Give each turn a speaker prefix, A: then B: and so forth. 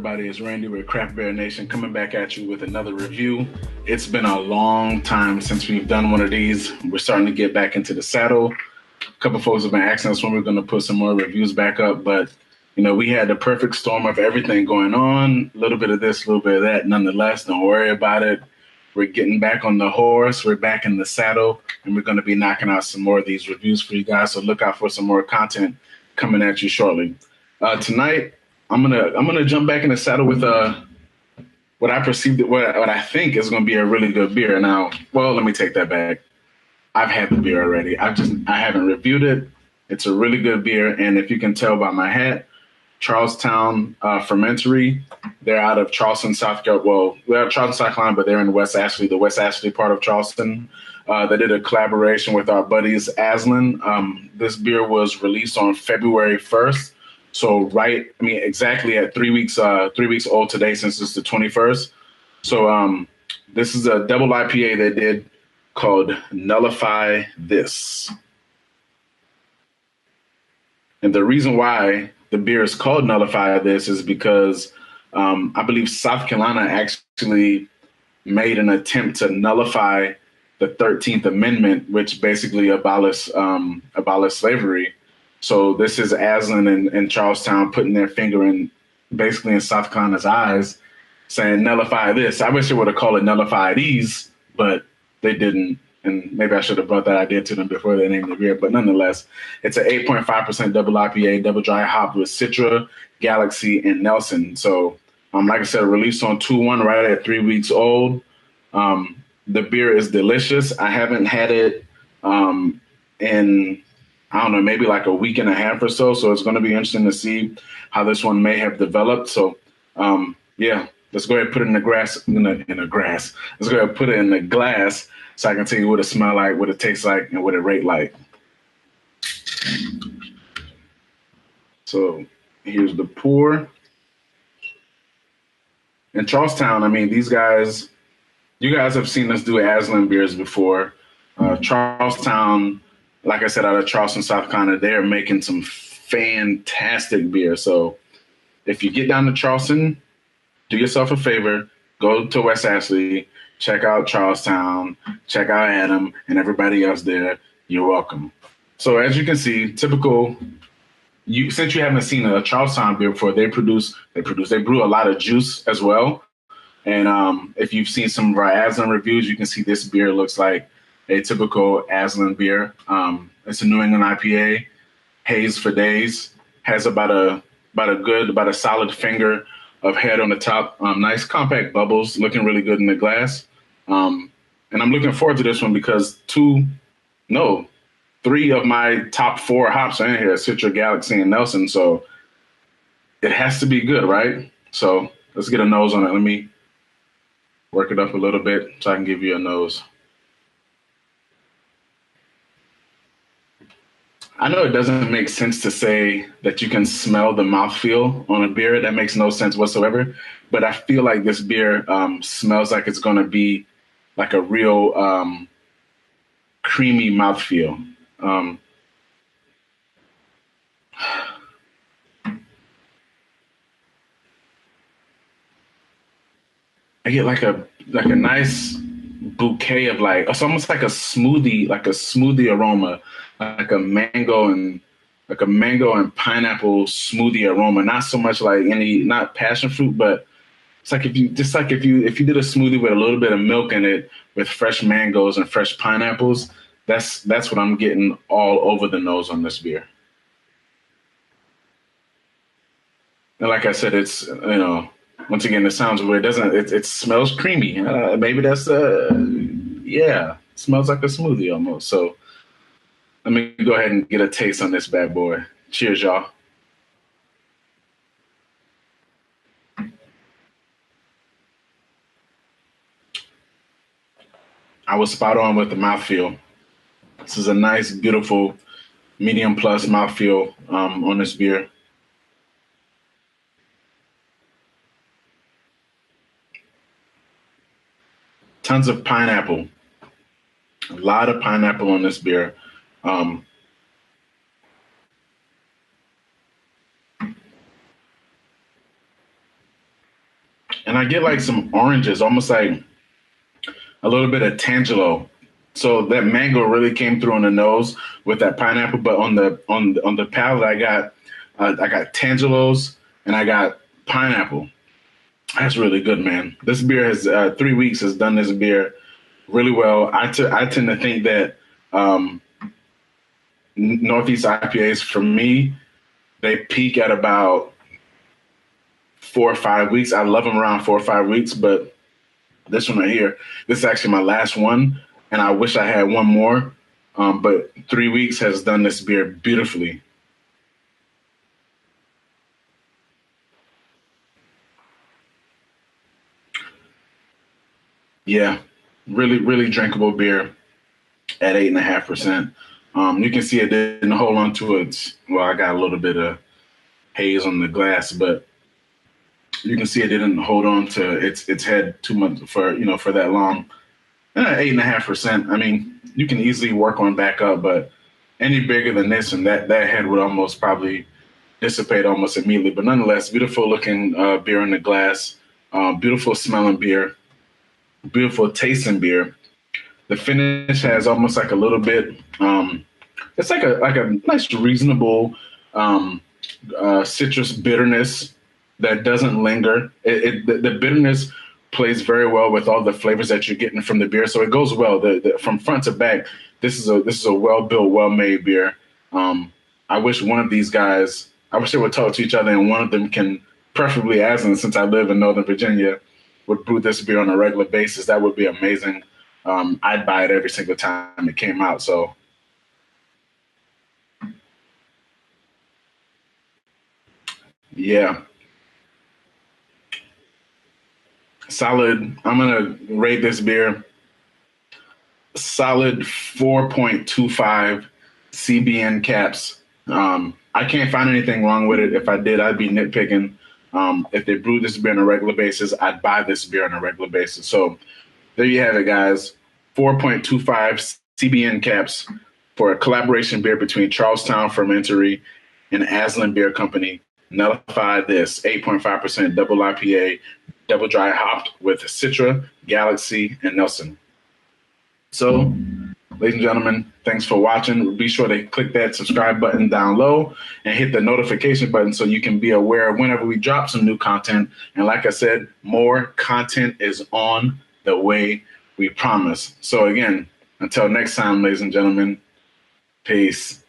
A: everybody? It's Randy with Craft Bear Nation coming back at you with another review. It's been a long time since we've done one of these. We're starting to get back into the saddle. A couple folks have been asking us when we're going to put some more reviews back up, but we had the perfect storm of everything going on. A little bit of this, a little bit of that. Nonetheless, don't worry about it. We're getting back on the horse. We're back in the saddle, and we're going to be knocking out some more of these reviews for you guys. So look out for some more content coming at you shortly. Tonight, I'm gonna jump back in the saddle with what I think is gonna be a really good beer. Now, well, let me take that back. I've had the beer already. I haven't reviewed it. It's a really good beer, and if you can tell by my hat, Towne Fermentory. They're out of Charleston, South Carolina. Well, they're Charleston, South Carolina, but they're in West Ashley, the West Ashley part of Charleston. They did a collaboration with our buddies Aslin. This beer was released on February 1st. So exactly at 3 weeks old today, since it's the 21st. So this is a double IPA they did called Nullify This. And the reason why the beer is called Nullify This is because I believe South Carolina actually made an attempt to nullify the 13th Amendment, which basically abolished slavery. So this is Aslin and Charlestown putting their finger in South Carolina's eyes, saying nullify this. I wish they would have called it nullify these, but they didn't. And maybe I should have brought that idea to them before they named the beer. But nonetheless, it's an 8.5% double IPA, double dry hop with Citra, Galaxy, and Nelson. So like I said, released on 2/1 right at 3 weeks old. The beer is delicious. I haven't had it in, I don't know, maybe like a week and a half or so. So it's going to be interesting to see how this one may have developed. So, let's go ahead and put it in the grass, in the grass. Let's go ahead and put it in the glass so I can tell you what it smells like, what it tastes like, and what it rate like. So here's the pour. In Charlestown, these guys, you guys have seen us do Aslin beers before. Charlestown, like I said, out of Charleston, South Carolina, they're making some fantastic beer. So if you get down to Charleston, do yourself a favor, go to West Ashley, check out Charlestown, check out Adam and everybody else there. You're welcome. So as you can see, typical, since you haven't seen a Charlestown beer before, they brew a lot of juice as well. And if you've seen some of our Aslin reviews, you can see this beer looks like a typical Aslin beer. It's a New England IPA, haze for days, has about a solid finger of head on the top. Nice compact bubbles, looking really good in the glass. And I'm looking forward to this one because 3 of my top 4 hops are in here, Citra, Galaxy, and Nelson. So it has to be good, right? So let's get a nose on it. Let me work it up a little bit so I can give you a nose. I know it doesn't make sense to say that you can smell the mouthfeel on a beer. That makes no sense whatsoever. But I feel like this beer smells like it's going to be like a real creamy mouthfeel. I get like a nice bouquet of it's almost like a smoothie aroma, like a mango and pineapple smoothie aroma. Not so much like not passion fruit, but it's like if you did a smoothie with a little bit of milk in it with fresh mangoes and fresh pineapples. That's what I'm getting all over the nose on this beer. And like I said, it's once again, it sounds weird. It smells creamy. Maybe that's it smells like a smoothie almost. So let me go ahead and get a taste on this bad boy. Cheers, y'all. I was spot on with the mouthfeel. This is a nice, beautiful, medium plus mouthfeel on this beer. Tons of pineapple. A lot of pineapple on this beer. I get like some oranges, almost like a little bit of tangelo. So that mango really came through on the nose with that pineapple, but on the palate, I got tangelos and I got pineapple. That's really good, man. This beer has 3 weeks has done this beer really well. I tend to think that Northeast IPAs for me, they peak at about 4 or 5 weeks. I love them around 4 or 5 weeks, but this one right here, this is actually my last one, and I wish I had one more. But 3 weeks has done this beer beautifully. Yeah, really, really drinkable beer at 8.5%. You can see it didn't hold on to it. Well, I got a little bit of haze on the glass, but you can see it didn't hold on to its head too much for that long. And at 8.5%, I mean, you can easily work on back up, but any bigger than this, and that head would almost probably dissipate almost immediately. But nonetheless, beautiful looking beer in the glass, beautiful smelling beer, beautiful tasting beer. The finish has almost like a little bit. It's like a nice, reasonable citrus bitterness that doesn't linger. The bitterness plays very well with all the flavors that you're getting from the beer, so it goes well. From front to back, this is a well built, well made beer. I wish one of these guys. I wish they would talk to each other, and one of them can, preferably Aslin, since I live in Northern Virginia, would brew this beer on a regular basis. That would be amazing. I'd buy it every single time it came out. So, yeah, solid. I'm gonna rate this beer solid 4.25 CBN caps. I can't find anything wrong with it. If I did, I'd be nitpicking. If they brewed this beer on a regular basis, I'd buy this beer on a regular basis. So there you have it, guys. 4.25 CBN caps for a collaboration beer between Towne Fermentory and Aslin Beer Company. Nullify this 8.5% double IPA, double dry hopped with Citra, Galaxy, and Nelson. So, ladies and gentlemen, thanks for watching. Be sure to click that subscribe button down low and hit the notification button so you can be aware whenever we drop some new content. And like I said, more content is on the way, we promise. So again, until next time, ladies and gentlemen, peace.